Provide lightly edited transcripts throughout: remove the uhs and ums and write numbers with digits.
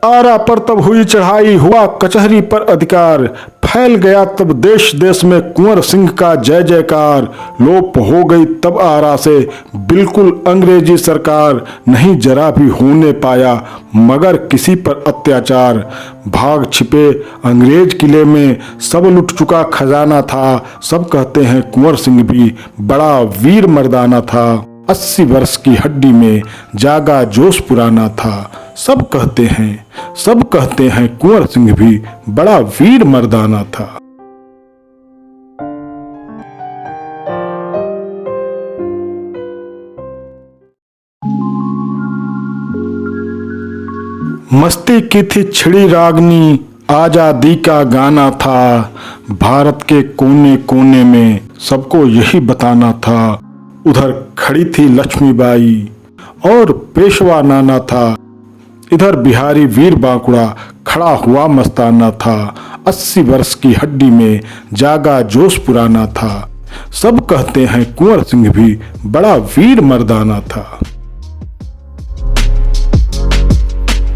आरा पर तब हुई चढ़ाई, हुआ कचहरी पर अधिकार, फैल गया तब देश देश में कुंवर सिंह का जय जयकार। लोप हो गई तब आरा से बिल्कुल अंग्रेजी सरकार, नहीं जरा भी होने पाया मगर किसी पर अत्याचार। भाग छिपे अंग्रेज किले में सब लुट चुका खजाना था, सब कहते हैं कुंवर सिंह भी बड़ा वीर मर्दाना था। 80 वर्ष की हड्डी में जागा जोश पुराना था, सब कहते हैं कुंवर सिंह भी बड़ा वीर मर्दाना था। मस्ती की थी छिड़ी रागनी, आजादी का गाना था, भारत के कोने कोने में सबको यही बताना था। उधर खड़ी थी लक्ष्मीबाई और पेशवा नाना था, इधर बिहारी वीर बांकुड़ा खड़ा हुआ मस्ताना था। 80 वर्ष की हड्डी में जागा जोश पुराना था, सब कहते हैं कुंवर सिंह भी बड़ा वीर मर्दाना था।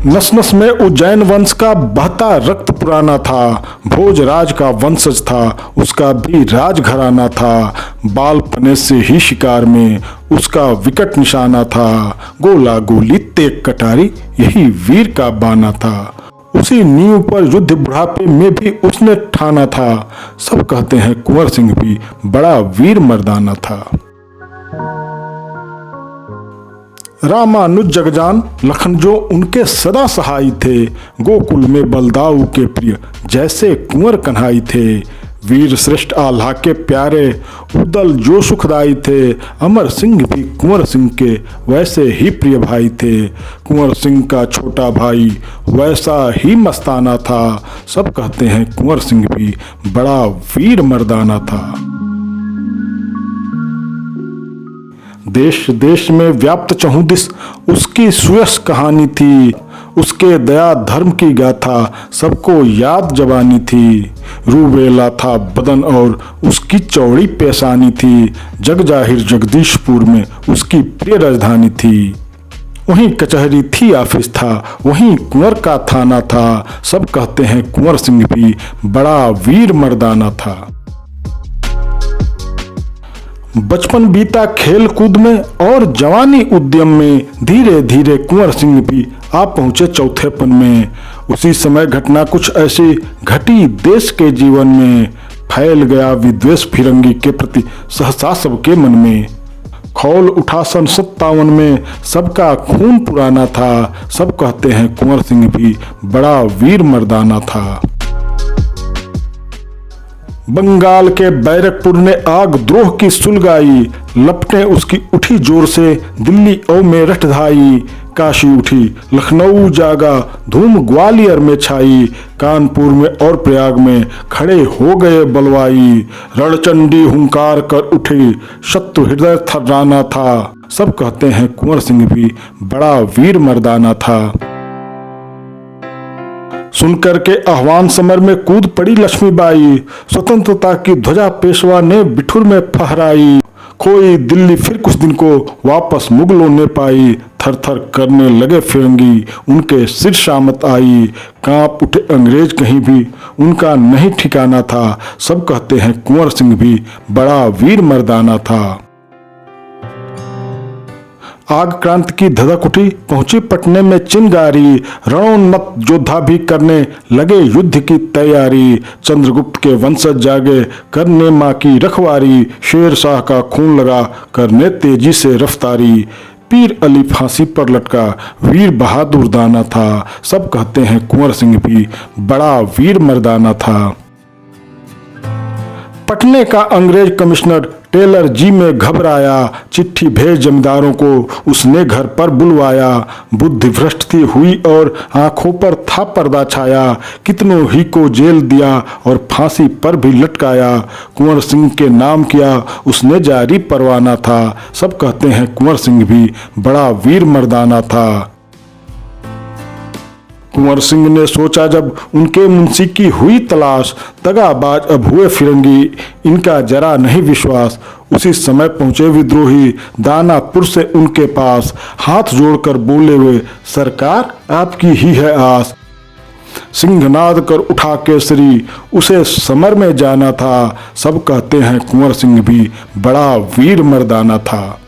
नस नस में उज्जैन वंश का बहता रक्त पुराना था, भोजराज का वंशज था, उसका भी राजघराना था। बालपने से ही शिकार में उसका विकट निशाना था, गोला गोली तेग कटारी यही वीर का बाना था। उसी नींव पर युद्ध बुढ़ापे में भी उसने ठाना था, सब कहते हैं कुंवर सिंह भी बड़ा वीर मर्दाना था। रामानुज जगजान लखन जो उनके सदा सहाय थे, गोकुल में बलदाऊ के प्रिय जैसे कुंवर कन्हाई थे। वीर श्रेष्ठ आल्हा के प्यारे उदल जो सुखदाई थे, अमर सिंह भी कुंवर सिंह के वैसे ही प्रिय भाई थे। कुंवर सिंह का छोटा भाई वैसा ही मस्ताना था, सब कहते हैं कुंवर सिंह भी बड़ा वीर मर्दाना था। देश देश में व्याप्त चहुदिस उसकी सुयश कहानी थी, उसके दया धर्म की गाथा सबको याद जबानी थी। रूबेला था बदन और उसकी चौड़ी पेशानी थी, जग जाहिर जगदीशपुर में उसकी प्रिय राजधानी थी। वहीं कचहरी थी ऑफिस था, वहीं कुंवर का थाना था, सब कहते हैं कुंवर सिंह भी बड़ा वीर मर्दाना था। बचपन बीता खेल कूद में और जवानी उद्यम में, धीरे धीरे कुंवर सिंह भी आ पहुंचे चौथेपन में। उसी समय घटना कुछ ऐसी घटी देश के जीवन में, फैल गया विद्वेष फिरंगी के प्रति सहसा सबके मन में। खौल उठा सन 57 में सबका खून पुराना था, सब कहते हैं कुंवर सिंह भी बड़ा वीर मर्दाना था। बंगाल के बैरकपुर ने आग द्रोह की सुलगाई, लपटें उसकी उठी जोर से दिल्ली ओ में रट धाई। काशी उठी लखनऊ जागा धूम ग्वालियर में छाई, कानपुर में और प्रयाग में खड़े हो गए बलवाई। रणचंडी हुंकार कर उठी शत्रु हृदय थर्राना था, सब कहते हैं कुंवर सिंह भी बड़ा वीर मर्दाना था। सुनकर के आह्वान समर में कूद पड़ी लक्ष्मीबाई, स्वतंत्रता की ध्वजा पेशवा ने बिठुर में फहराई। खोई दिल्ली फिर कुछ दिन को वापस मुगलों ने पाई, थर थर करने लगे फिरंगी उनके सिर शामत आई। कांप उठे अंग्रेज कहीं भी उनका नहीं ठिकाना था, सब कहते हैं कुंवर सिंह भी बड़ा वीर मर्दाना था। आग क्रांति की धधक उठी पहुंची पटने में चिनगारी, रणोन्मत्त योद्धा भी करने लगे युद्ध की तैयारी। चंद्रगुप्त के वंशज जागे करने माँ की रखवारी, शेर शाह का खून लगा करने तेजी से रफ्तारी। पीर अली फांसी पर लटका वीर बहादुर दाना था, सब कहते हैं कुंवर सिंह भी बड़ा वीर मर्दाना था। पटने का अंग्रेज कमिश्नर टेलर जी में घबराया, चिट्ठी भेज जमींदारों को उसने घर पर बुलवाया। बुद्धि भ्रष्ट थी हुई और आंखों पर था पर्दा छाया, कितनों ही को जेल दिया और फांसी पर भी लटकाया। कुंवर सिंह के नाम किया उसने जारी परवाना था, सब कहते हैं कुंवर सिंह भी बड़ा वीर मर्दाना था। कुंवर सिंह ने सोचा जब उनके मुंशी की हुई तलाश, दगाबाज अब हुए फिरंगी इनका जरा नहीं विश्वास। उसी समय पहुंचे विद्रोही दानापुर से उनके पास। हाथ जोड़कर बोले वे, सरकार आपकी ही है आस। सिंहनाद कर उठा केसरी, उसे समर में जाना था। सब कहते हैं कुंवर सिंह भी बड़ा वीर मर्दाना था।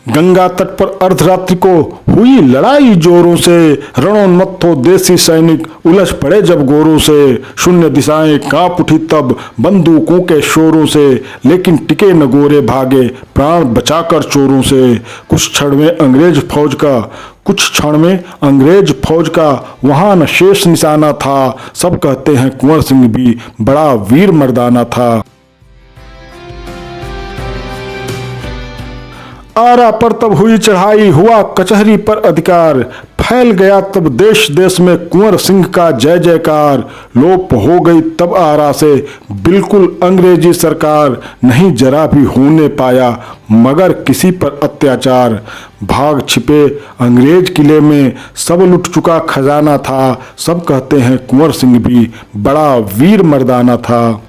गंगा तट पर अर्धरात्रि को हुई लड़ाई जोरों से। रणोन्मत्तो देसी सैनिक उलझ पड़े जब गोरों से। शून्य दिशाएं कांप उठी तब बंदूकों के शोरों से। लेकिन टिके न गोरे भागे प्राण बचाकर चोरों से। कुछ क्षण में अंग्रेज फौज का वहां न शेष निशाना था। सब कहते हैं कुंवर सिंह भी बड़ा वीर मर्दाना था। आरा पर तब हुई चढ़ाई, हुआ कचहरी पर अधिकार। फैल गया तब देश देश में कुंवर सिंह का जय जयकार। लोप हो गई तब आरा से बिल्कुल अंग्रेजी सरकार। नहीं जरा भी होने पाया मगर किसी पर अत्याचार। भाग छिपे अंग्रेज किले में सब लुट चुका खजाना था। सब कहते हैं कुंवर सिंह भी बड़ा वीर मर्दाना था।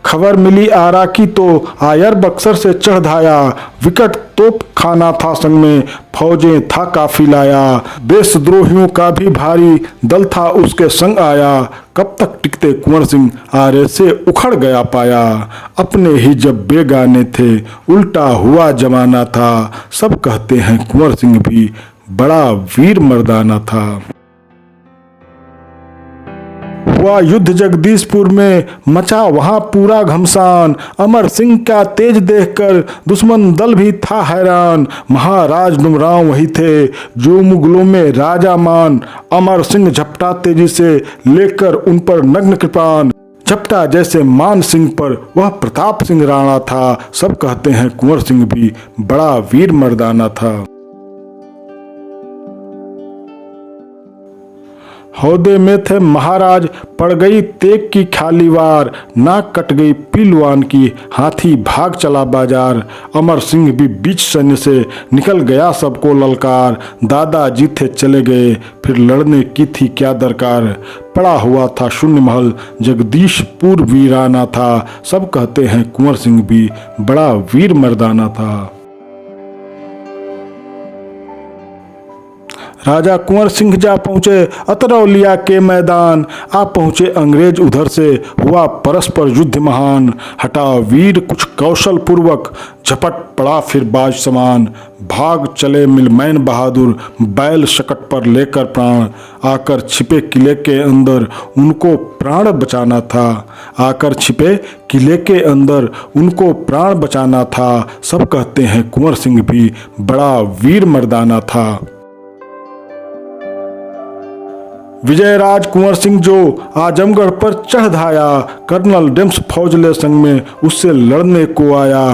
खबर मिली आरा की तो आयर बक्सर से चढ़ धाया। विकट तोप खाना था संग में फौजें था काफी लाया। देशद्रोहियों का भी भारी दल था उसके संग आया। कब तक टिकते कुंवर सिंह आरे से उखड़ गया पाया। अपने ही जब बेगाने थे उल्टा हुआ जमाना था। सब कहते हैं कुंवर सिंह भी बड़ा वीर मर्दाना था। हुआ युद्ध जगदीशपुर में मचा वहां पूरा घमसान। अमर सिंह का तेज देखकर दुश्मन दल भी था हैरान। महाराज डुमरांव वही थे जो मुगलों में राजा मान। अमर सिंह झपटा तेजी से लेकर उन पर नग्न कृपान। झपटा जैसे मान सिंह पर वह प्रताप सिंह राणा था। सब कहते हैं कुंवर सिंह भी बड़ा वीर मर्दाना था। हौदे में थे महाराज पड़ गई तेग की खाली वार। नाक कट गई पीलवान की हाथी भाग चला बाजार। अमर सिंह भी बीच सैन्य से निकल गया सबको ललकार। दादाजी थे चले गए फिर लड़ने की थी क्या दरकार। पड़ा हुआ था शून्य महल जगदीशपुर वीराना था। सब कहते हैं कुंवर सिंह भी बड़ा वीर मर्दाना था। राजा कुंवर सिंह जा पहुंचे अतरौलिया के मैदान। आ पहुंचे अंग्रेज उधर से हुआ परस्पर युद्ध महान। हटा वीर कुछ कौशल पूर्वक झपट पड़ा फिर बाज समान। भाग चले मिलमैन बहादुर बैल शकट पर लेकर प्राण। आकर छिपे किले के अंदर उनको प्राण बचाना था। आकर छिपे किले के अंदर उनको प्राण बचाना था। सब कहते हैं कुंवर सिंह भी बड़ा वीर मर्दाना था। विजयराज कुंवर सिंह जो आजमगढ़ पर चढ़ धाया। कर्नल डेम्स फौज ले संग में उससे लड़ने को आया।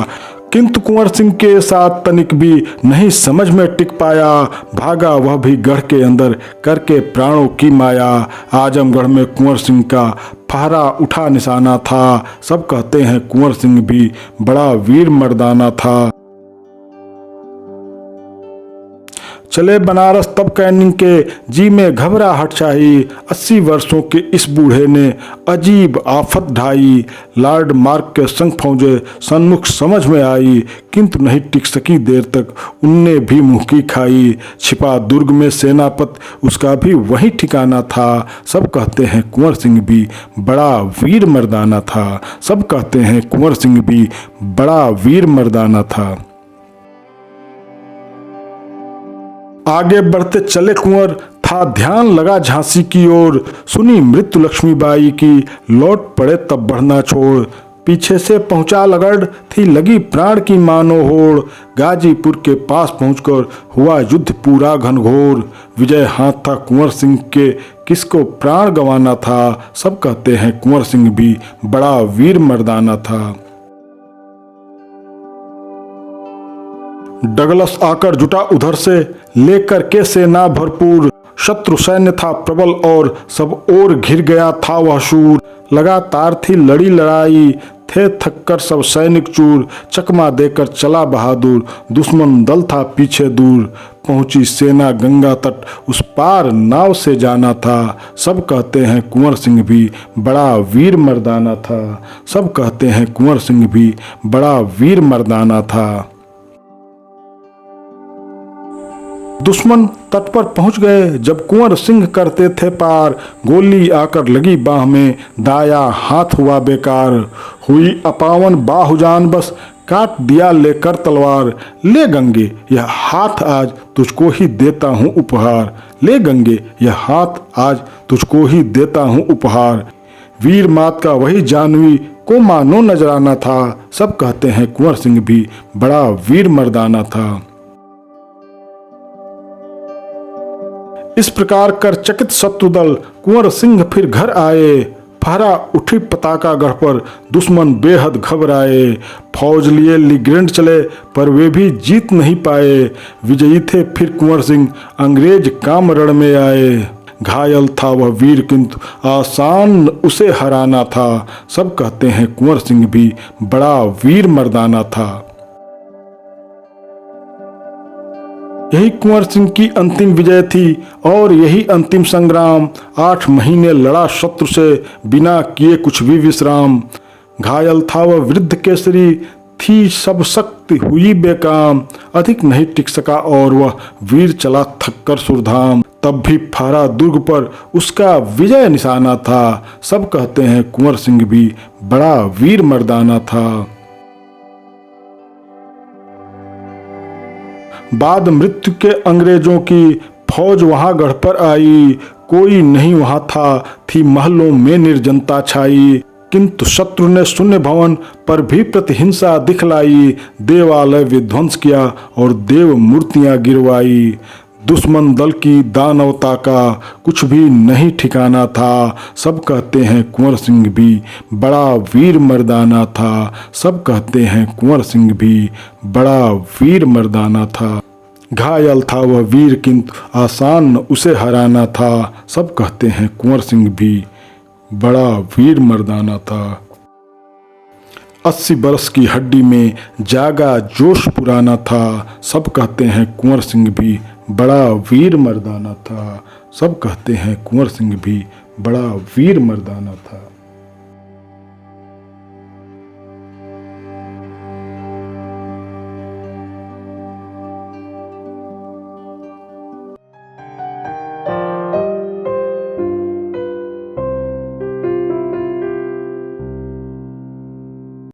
किंतु कुंवर सिंह के साथ तनिक भी नहीं समझ में टिक पाया। भागा वह भी गढ़ के अंदर करके प्राणों की माया। आजमगढ़ में कुंवर सिंह का फहरा उठा निशाना था। सब कहते हैं कुंवर सिंह भी बड़ा वीर मर्दाना था। चले बनारस तब कैनिंग के जी में घबराहट छाई। 80 वर्षों के इस बूढ़े ने अजीब आफत ढाई। लॉर्ड मार्क के संग फौजे सन्मुख समझ में आई। किंतु नहीं टिक सकी देर तक उनने भी मुँह की खाई। छिपा दुर्ग में सेनापत उसका भी वही ठिकाना था। सब कहते हैं कुंवर सिंह भी बड़ा वीर मर्दाना था। सब कहते हैं कुंवर सिंह भी बड़ा वीर मर्दाना था। आगे बढ़ते चले कुंवर था ध्यान लगा झांसी की ओर। सुनी मृत्यु लक्ष्मीबाई की लौट पड़े तब बढ़ना छोड़। पीछे से पहुंचा लगड़ थी लगी प्राण की मानो होड़। गाजीपुर के पास पहुंचकर हुआ युद्ध पूरा घनघोर। विजय हाथ था कुंवर सिंह के किसको प्राण गंवाना था। सब कहते हैं कुंवर सिंह भी बड़ा वीर मर्दाना था। डगलस आकर जुटा उधर से लेकर के सेना भरपूर। शत्रु सैन्य था प्रबल और सब ओर घिर गया था वह शूर। लगातार थी लड़ी लड़ाई थे थककर सब सैनिक चूर, चकमा देकर चला बहादुर, दुश्मन दल था पीछे दूर। पहुंची सेना गंगा तट, उस पार नाव से जाना था। सब कहते हैं कुंवर सिंह भी बड़ा वीर मर्दाना था। सब कहते हैं कुंवर सिंह भी बड़ा वीर मर्दाना था। दुश्मन तट पर पहुंच गए जब कुंवर सिंह करते थे पार, गोली आकर लगी बाह में, दाया हाथ हुआ बेकार। हुई अपावन बाहुजान बस, काट दिया लेकर तलवार। ले गंगे यह हाथ आज तुझको ही देता हूँ उपहार। ले गंगे यह हाथ आज तुझको ही देता हूँ उपहार। वीर मात का वही जानवी को मानो नजराना था। सब कहते हैं कुंवर सिंह भी बड़ा वीर मर्दाना था। इस प्रकार कर चकित शत्रुदल कुंवर सिंह फिर घर आए। फहरा उठी पताका गढ़ पर, दुश्मन बेहद घबराए। फौज लिए लिग्रेंड चले पर वे भी जीत नहीं पाए। विजयी थे फिर कुंवर सिंह, अंग्रेज काम रण में आए। घायल था वह वीर किंतु आसान उसे हराना था। सब कहते हैं कुंवर सिंह भी बड़ा वीर मर्दाना था। यही कुंवर सिंह की अंतिम विजय थी और यही अंतिम संग्राम। 8 महीने लड़ा शत्रु से बिना किए कुछ भी विश्राम। घायल था वह वृद्ध केसरी, थी सब शक्ति हुई बेकाम। अधिक नहीं टिक सका और वह वीर चला थककर सुरधाम। तब भी फहरा दुर्ग पर उसका विजय निशाना था। सब कहते हैं कुंवर सिंह भी बड़ा वीर मर्दाना था। बाद मृत्यु के अंग्रेजों की फौज वहां गढ़ पर आई। कोई नहीं वहां था, थी महलों में निर्जनता छाई। किंतु शत्रु ने शून्य भवन पर भी प्रतिहिंसा दिखलाई। देवालय विध्वंस किया और देव मूर्तियां गिरवाई। दुश्मन दल की दानवता का कुछ भी नहीं ठिकाना था। सब कहते हैं कुंवर सिंह भी बड़ा वीर मर्दाना था। सब कहते हैं कुंवर सिंह भी बड़ा वीर मर्दाना था। घायल था वह वीर किंतु आसान उसे हराना था। सब कहते हैं कुंवर सिंह भी बड़ा वीर मर्दाना था। 80 बरस की हड्डी में जागा जोश पुराना था। सब कहते हैं कुंवर सिंह भी बड़ा वीर मर्दाना था। सब कहते हैं कुंवर सिंह भी बड़ा वीर मर्दाना था।